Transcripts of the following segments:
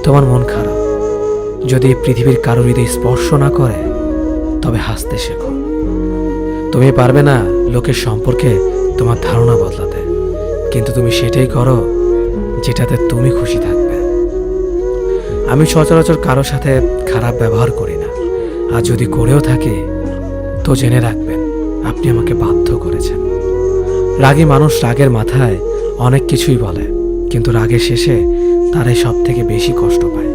তোমার মন খারাপ, যদি পৃথিবীর কারো হৃদয় স্পর্শ না করে, তবে হাসতে শেখো। তুমি পারবে না লোকের সম্পর্কে তোমার ধারণা বদলাতে, কিন্তু তুমি সেটাই করো যেটাতে তুমি খুশি থাকবে। আমি সচরাচর কারো সাথে খারাপ ব্যবহার করি না, আর যদি করেও থাকি তো জেনে রাখবেন আপনি আমাকে বাধ্য করেছেন। রাগী মানুষ রাগের মাথায় অনেক কিছুই বলে, কিন্তু রাগের শেষে তারাই সব থেকে বেশি কষ্ট পায়।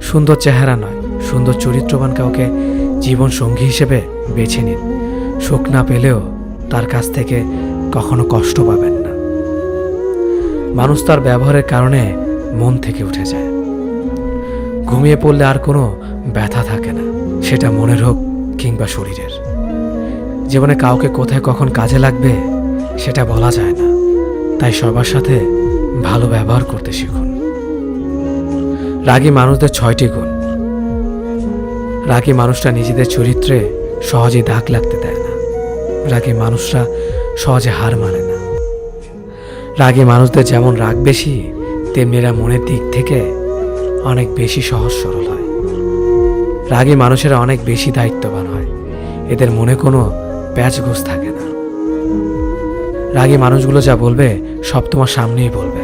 সুন্দর চেহারা নয়, সুন্দর চরিত্রবান কাউকে জীবন সঙ্গী হিসেবে বেছে নিন। সুখ না পেলেও তার কাছ থেকে কখনো কষ্ট পাবেন না। মানুষ তার ব্যবহারের কারণে মন থেকে উঠে যায়। ঘুমিয়ে পড়লে আর কোনো ব্যথা থাকে না, সেটা মনের হোক কিংবা শরীরের। জীবনে কাউকে কোথায় কখন কাজে লাগবে সেটা বলা যায় না, তাই সবার সাথে ভালো ব্যবহার করতে শিখুন। রাগী মানুষদের 6টি গুণ। রাগী মানুষরা নিজেদের চরিত্রে সহজে দাগ লাগতে দেয় না। রাগী মানুষরা সহজে হার মানে না। রাগী মানুষদের যেমন রাগ বেশি, তেমনি এরা মনের দিক থেকে অনেক বেশি সহজ সরল হয়। রাগী মানুষেরা অনেক বেশি দায়িত্ববান হয়, এদের মনে কোনো প্যাচগোছ থাকে না। রাগী মানুষগুলো যা বলবে সব তোমার সামনেই বলবে।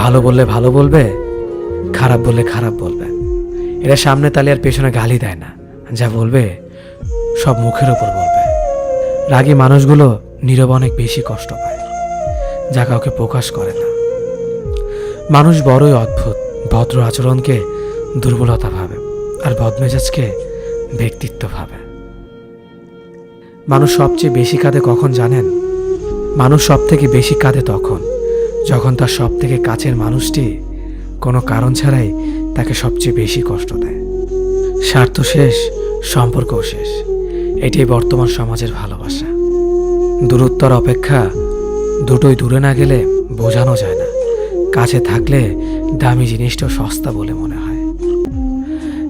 ভালো বললে ভালো বলবে, খারাপ বললে খারাপ বলবে। এরা সামনে তালে আর পেছনে গালি দেয় না, যা বলবে সব মুখের ওপর বলবে। রাগী মানুষগুলো নীরবে অনেক বেশি কষ্ট পায়, যা কাউকে প্রকাশ করে না। মানুষ বড়ই অদ্ভুত, ভদ্র আচরণকে দুর্বলতা ভাবে আর বদমেজাজকে ব্যক্তিত্ব ভাবে। মানুষ সবচেয়ে বেশি কাঁদে কখন জানেন? মানুষ সব থেকে বেশি কাঁদে তখন যখন তার সব থেকে কাছের মানুষটি কোনো কারণ ছাড়াই তাকে সবচেয়ে বেশি কষ্ট দেয়। স্বার্থ শেষ, সম্পর্কও শেষ, এটাই বর্তমান সমাজের ভালোবাসা। দূরত্বর অপেক্ষা দুটোই দূরে না গেলে বোঝানো যায় না, কাছে থাকলে দামি জিনিসটাও সস্তা বলে মনে হয়।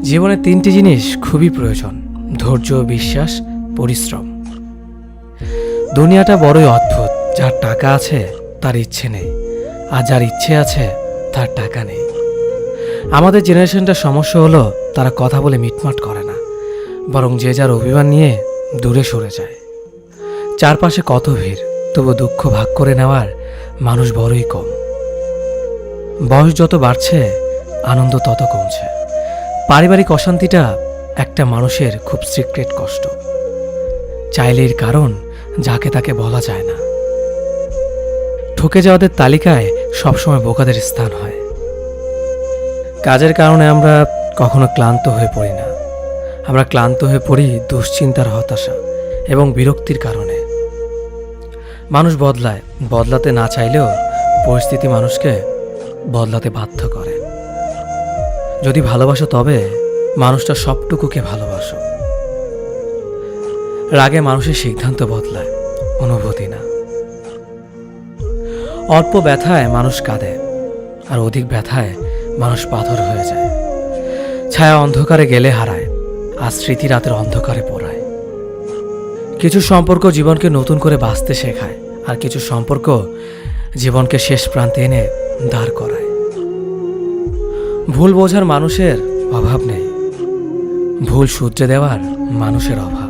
জীবনে 3টি জিনিস খুবই প্রয়োজন: ধৈর্য, বিশ্বাস, পরিশ্রম। দুনিয়াটা বড়ই অদ্ভুত, যার টাকা আছে তার ইচ্ছে নেই, আর যার ইচ্ছে আছে তার টাকা নেই। আমাদের জেনারেশনটার সমস্যা হলো তারা কথা বলে মিটমাট করে না, বরং যে যার অভিমান নিয়ে দূরে সরে যায়। চারপাশে কত ভিড়, তবু দুঃখ ভাগ করে নেওয়ার মানুষ বড়ই কম। বয়স যত বাড়ছে আনন্দ তত কমছে। পারিবারিক অশান্তিটা একটা মানুষের খুব সিক্রেট কষ্ট, চাইলে এর কারণ যাকে তাকে বলা যায় না। ঠকে যাওয়াদের তালিকায় সবসময় বোকাদের স্থান হয়। কাজের কারণে আমরা কখনো ক্লান্ত হয়ে পড়ি না, আমরা ক্লান্ত হয়ে পড়ি দুশ্চিন্তার, হতাশা এবং বিরক্তির কারণে। মানুষ বদলায়, বদলাতে না চাইলেও পরিস্থিতি মানুষকে বদলাতে বাধ্য করে। যদি ভালোবাসো তবে মানুষটা সবটুকুকে ভালোবাসো। রাগে মানুষের সিদ্ধান্ত বদলায়, অনুভূতি না। অল্প ব্যথায় মানুষ কাঁদে, আর অধিক ব্যথায় মানুষ পাথর হয়ে যায়। ছায়া অন্ধকারে গেলে হারায়, আর স্মৃতি রাতের অন্ধকারে পোড়ায়। কিছু সম্পর্ক জীবনকে নতুন করে বাঁচতে শেখায়, আর কিছু সম্পর্ক জীবনকে শেষ প্রান্তে এনে দাঁড় করায়। ভুল বোঝার মানুষের অভাব নেই, ভুল শুধরে দেওয়ার মানুষের অভাব।